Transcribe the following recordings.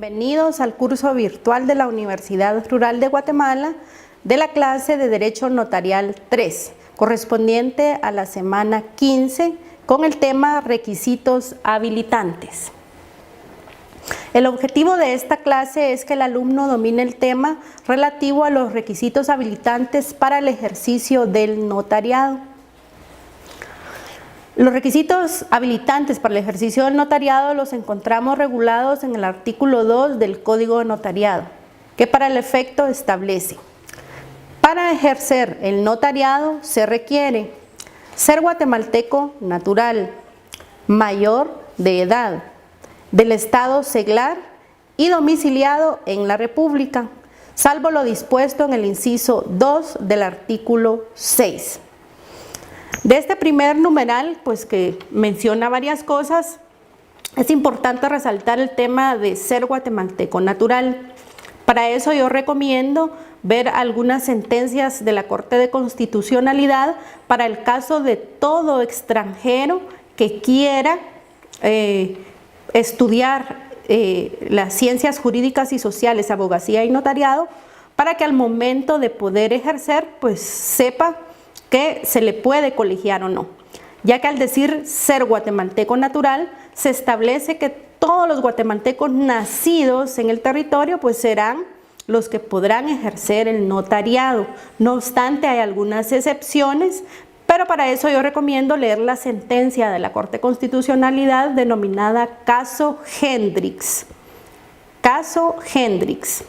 Bienvenidos al curso virtual de la Universidad Rural de Guatemala de la clase de Derecho Notarial 3, correspondiente a la semana 15, con el tema Requisitos habilitantes. El objetivo de esta clase es que el alumno domine el tema relativo a los requisitos habilitantes para el ejercicio del notariado. Los requisitos habilitantes para el ejercicio del notariado los encontramos regulados en el artículo 2 del Código de Notariado, que para el efecto establece: para ejercer el notariado se requiere ser guatemalteco natural, mayor de edad, del estado seglar y domiciliado en la República, salvo lo dispuesto en el inciso 2 del artículo 6. De este primer numeral, pues que menciona varias cosas, es importante resaltar el tema de ser guatemalteco natural. Para eso yo recomiendo ver algunas sentencias de la Corte de Constitucionalidad para el caso de todo extranjero que quiera estudiar las ciencias jurídicas y sociales, abogacía y notariado, para que al momento de poder ejercer, pues sepa que se le puede colegiar o no, ya que al decir ser guatemalteco natural, se establece que todos los guatemaltecos nacidos en el territorio pues serán los que podrán ejercer el notariado. No obstante, hay algunas excepciones, pero para eso yo recomiendo leer la sentencia de la Corte de Constitucionalidad denominada Caso Hendrix. Caso Hendrix.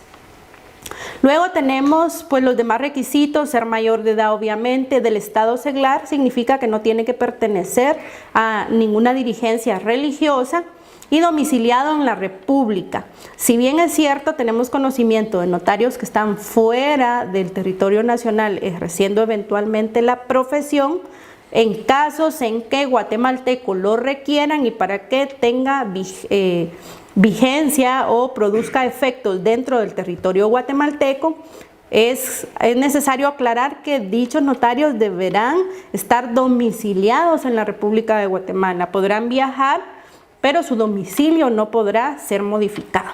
Luego tenemos pues los demás requisitos: ser mayor de edad, obviamente, del estado seglar, significa que no tiene que pertenecer a ninguna dirigencia religiosa, y domiciliado en la República. Si bien es cierto, tenemos conocimiento de notarios que están fuera del territorio nacional ejerciendo eventualmente la profesión, en casos en que guatemaltecos lo requieran y para que tenga vigencia o produzca efectos dentro del territorio guatemalteco, es necesario aclarar que dichos notarios deberán estar domiciliados en la República de Guatemala. Podrán viajar, pero su domicilio no podrá ser modificado.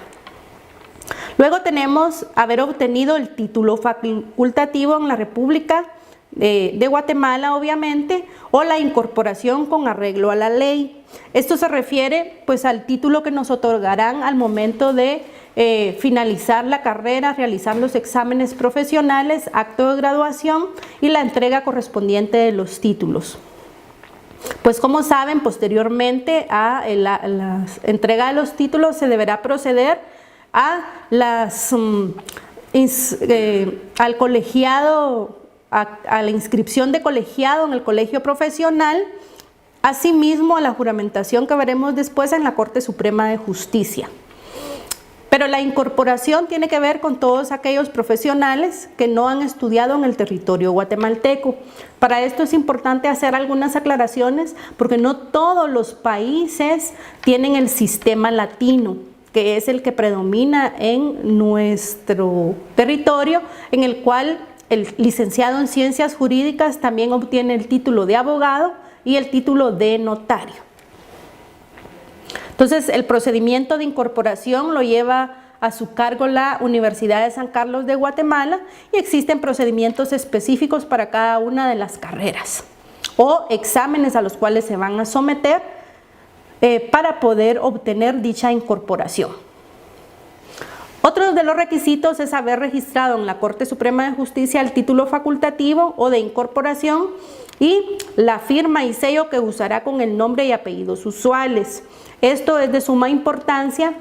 Luego tenemos haber obtenido el título facultativo en la República de Guatemala, obviamente, o la incorporación con arreglo a la ley. Esto se refiere pues al título que nos otorgarán al momento de finalizar la carrera, realizar los exámenes profesionales, acto de graduación y la entrega correspondiente de los títulos. Pues como saben, posteriormente a la entrega de los títulos se deberá proceder a al colegiado, a la inscripción de colegiado en el colegio profesional, asimismo a la juramentación que veremos después en la Corte Suprema de Justicia. Pero la incorporación tiene que ver con todos aquellos profesionales que no han estudiado en el territorio guatemalteco. Para esto es importante hacer algunas aclaraciones, porque no todos los países tienen el sistema latino, que es el que predomina en nuestro territorio, en el cual el licenciado en Ciencias Jurídicas también obtiene el título de abogado y el título de notario. Entonces, el procedimiento de incorporación lo lleva a su cargo la Universidad de San Carlos de Guatemala y existen procedimientos específicos para cada una de las carreras o exámenes a los cuales se van a someter para poder obtener dicha incorporación. Otro de los requisitos es haber registrado en la Corte Suprema de Justicia el título facultativo o de incorporación y la firma y sello que usará con el nombre y apellidos usuales. Esto es de suma importancia,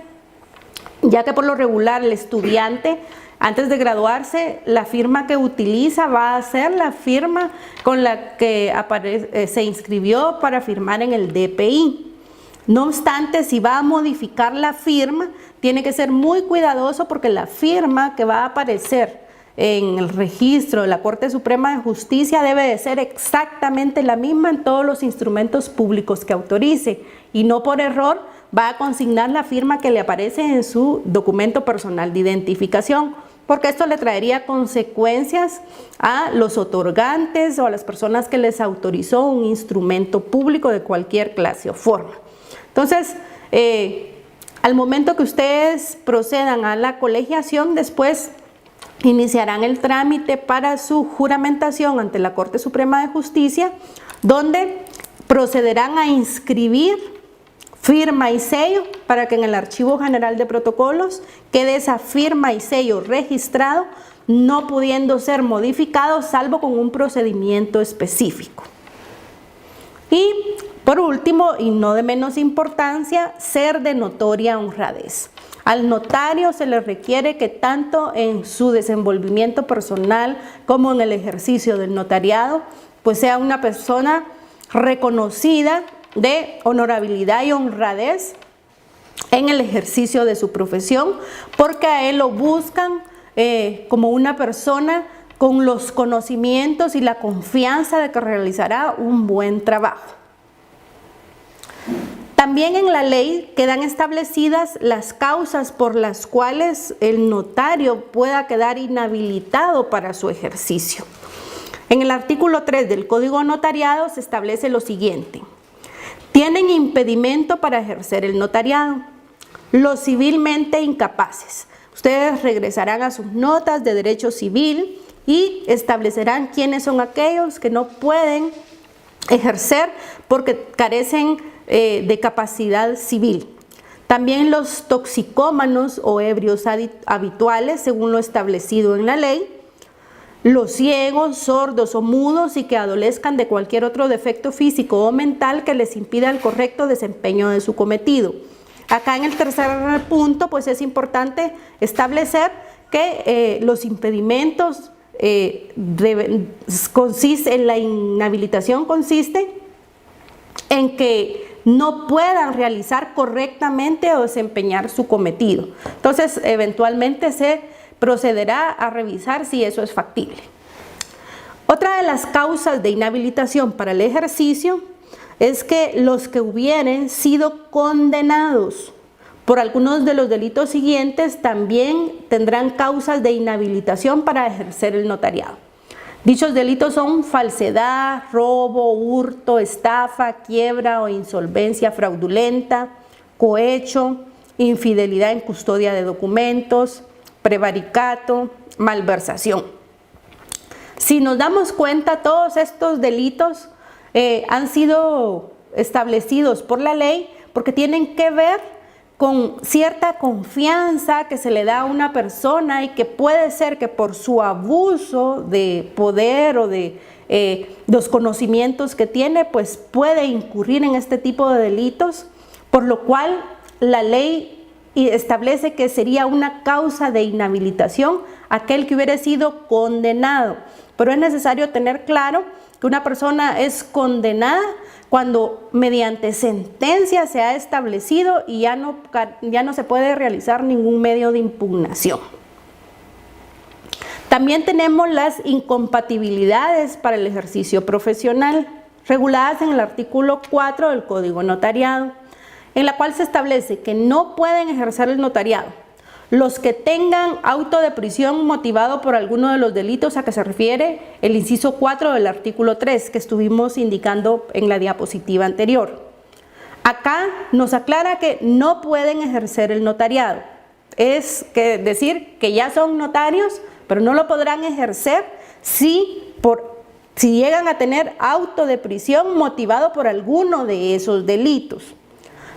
ya que por lo regular el estudiante, antes de graduarse, la firma que utiliza va a ser la firma con la que se inscribió para firmar en el DPI. No obstante, si va a modificar la firma, tiene que ser muy cuidadoso, porque la firma que va a aparecer en el registro de la Corte Suprema de Justicia debe de ser exactamente la misma en todos los instrumentos públicos que autorice, y no por error va a consignar la firma que le aparece en su documento personal de identificación, porque esto le traería consecuencias a los otorgantes o a las personas que les autorizó un instrumento público de cualquier clase o forma. Entonces, Al momento que ustedes procedan a la colegiación, después iniciarán el trámite para su juramentación ante la Corte Suprema de Justicia, donde procederán a inscribir firma y sello para que en el Archivo General de Protocolos quede esa firma y sello registrado, no pudiendo ser modificado salvo con un procedimiento específico. Y por último, y no de menos importancia, ser de notoria honradez. Al notario se le requiere que tanto en su desenvolvimiento personal como en el ejercicio del notariado, pues sea una persona reconocida de honorabilidad y honradez en el ejercicio de su profesión, porque a él lo buscan como una persona con los conocimientos y la confianza de que realizará un buen trabajo. También en la ley quedan establecidas las causas por las cuales el notario pueda quedar inhabilitado para su ejercicio. En el artículo 3 del Código Notariado se establece lo siguiente: tienen impedimento para ejercer el notariado los civilmente incapaces. Ustedes regresarán a sus notas de derecho civil y establecerán quiénes son aquellos que no pueden ejercer porque carecen de capacidad civil. También los toxicómanos o ebrios habituales, según lo establecido en la ley, los ciegos, sordos o mudos y que adolezcan de cualquier otro defecto físico o mental que les impida el correcto desempeño de su cometido. Acá en el tercer punto, pues es importante establecer que los impedimentos consiste en la inhabilitación, consiste en que no puedan realizar correctamente o desempeñar su cometido. Entonces, eventualmente se procederá a revisar si eso es factible. Otra de las causas de inhabilitación para el ejercicio es que los que hubieran sido condenados por algunos de los delitos siguientes también tendrán causas de inhabilitación para ejercer el notariado. Dichos delitos son falsedad, robo, hurto, estafa, quiebra o insolvencia fraudulenta, cohecho, infidelidad en custodia de documentos, prevaricato, malversación. Si nos damos cuenta, todos estos delitos han sido establecidos por la ley porque tienen que ver con cierta confianza que se le da a una persona y que puede ser que por su abuso de poder o de los conocimientos que tiene, pues puede incurrir en este tipo de delitos, por lo cual la ley establece que sería una causa de inhabilitación aquel que hubiera sido condenado. Pero es necesario tener claro que una persona es condenada cuando mediante sentencia se ha establecido y ya no se puede realizar ningún medio de impugnación. También tenemos las incompatibilidades para el ejercicio profesional, reguladas en el artículo 4 del Código Notariado, en la cual se establece que no pueden ejercer el notariado los que tengan auto de prisión motivado por alguno de los delitos a que se refiere el inciso 4 del artículo 3 que estuvimos indicando en la diapositiva anterior. Acá nos aclara que no pueden ejercer el notariado. Es decir que ya son notarios, pero no lo podrán ejercer si llegan a tener auto de prisión motivado por alguno de esos delitos.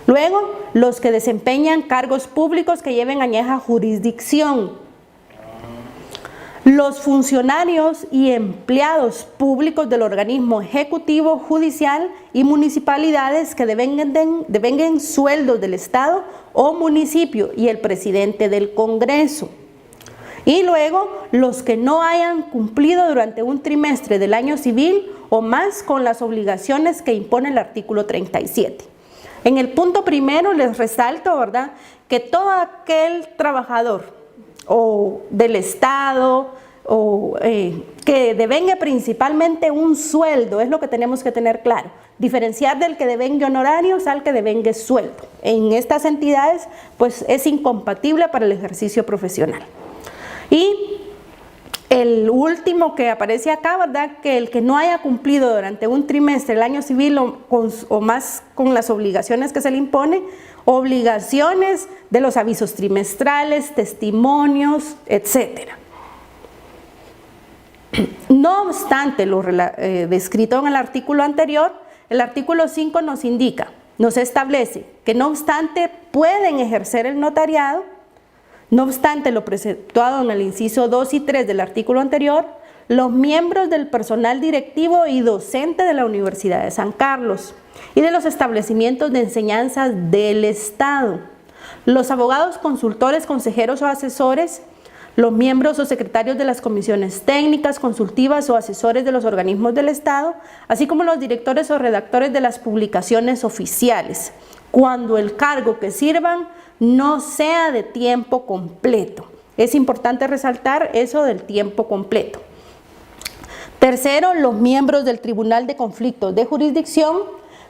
Luego, los que desempeñan cargos públicos que lleven añeja jurisdicción. Los funcionarios y empleados públicos del organismo ejecutivo, judicial y municipalidades que devenguen sueldos del Estado o municipio y el presidente del Congreso. Y luego, los que no hayan cumplido durante un trimestre del año civil o más con las obligaciones que impone el artículo 37. En el punto primero les resalto, ¿verdad?, que todo aquel trabajador o del Estado o que devengue principalmente un sueldo, es lo que tenemos que tener claro, diferenciar del que devengue honorarios al que devengue sueldo. En estas entidades, pues es incompatible para el ejercicio profesional. Y El último que aparece acá, ¿verdad? Que el que no haya cumplido durante un trimestre el año civil o más con las obligaciones que se le impone, obligaciones de los avisos trimestrales, testimonios, etc. No obstante lo descrito en el artículo anterior, el artículo 5 nos establece que no obstante pueden ejercer el notariado, no obstante lo preceptuado en el inciso 2 y 3 del artículo anterior, los miembros del personal directivo y docente de la Universidad de San Carlos y de los establecimientos de enseñanza del Estado, los abogados, consultores, consejeros o asesores, los miembros o secretarios de las comisiones técnicas, consultivas o asesores de los organismos del Estado, así como los directores o redactores de las publicaciones oficiales, cuando el cargo que sirvan no sea de tiempo completo. Es importante resaltar eso del tiempo completo. Tercero, los miembros del Tribunal de Conflictos de Jurisdicción.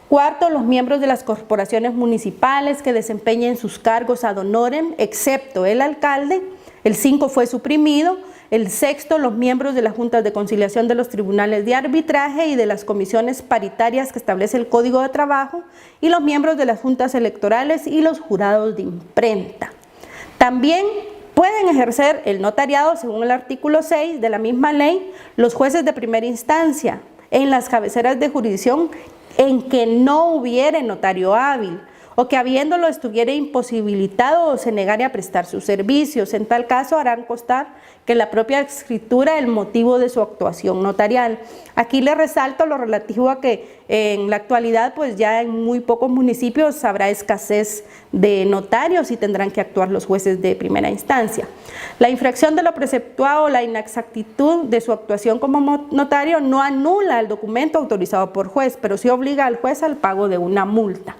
Cuarto, los miembros de las corporaciones municipales que desempeñen sus cargos ad honorem, excepto el alcalde. El 5 fue suprimido. El sexto, los miembros de las juntas de conciliación de los tribunales de arbitraje y de las comisiones paritarias que establece el Código de Trabajo, y los miembros de las juntas electorales y los jurados de imprenta. También pueden ejercer el notariado, según el artículo 6 de la misma ley, los jueces de primera instancia en las cabeceras de jurisdicción en que no hubiere notario hábil, o que habiéndolo estuviera imposibilitado o se negare a prestar sus servicios. En tal caso harán constar que la propia escritura el motivo de su actuación notarial. Aquí le resalto lo relativo a que en la actualidad pues ya en muy pocos municipios habrá escasez de notarios y tendrán que actuar los jueces de primera instancia. La infracción de lo preceptuado o la inexactitud de su actuación como notario no anula el documento autorizado por juez, pero sí obliga al juez al pago de una multa.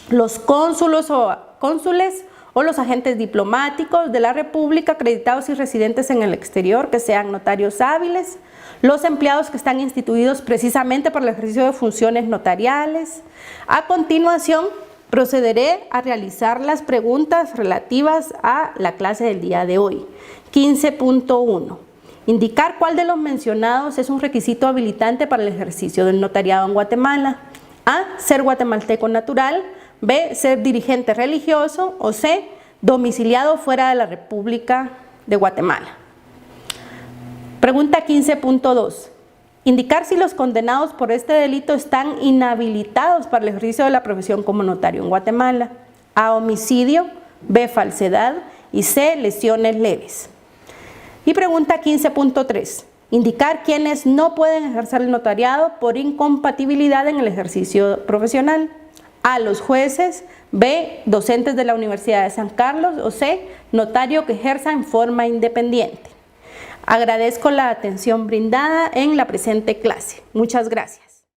Los cónsules o los agentes diplomáticos de la República acreditados y residentes en el exterior que sean notarios hábiles, los empleados que están instituidos precisamente para el ejercicio de funciones notariales. A continuación, procederé a realizar las preguntas relativas a la clase del día de hoy. 15.1. Indicar cuál de los mencionados es un requisito habilitante para el ejercicio del notariado en Guatemala. A. Ser guatemalteco natural. B. Ser dirigente religioso. O C. Domiciliado fuera de la República de Guatemala. Pregunta 15.2. Indicar si los condenados por este delito están inhabilitados para el ejercicio de la profesión como notario en Guatemala. A. Homicidio. B. Falsedad. Y C. Lesiones leves. Y pregunta 15.3. Indicar quienes no pueden ejercer el notariado por incompatibilidad en el ejercicio profesional. A. Los jueces. B. Docentes de la Universidad de San Carlos. O C. Notario que ejerza en forma independiente. Agradezco la atención brindada en la presente clase. Muchas gracias.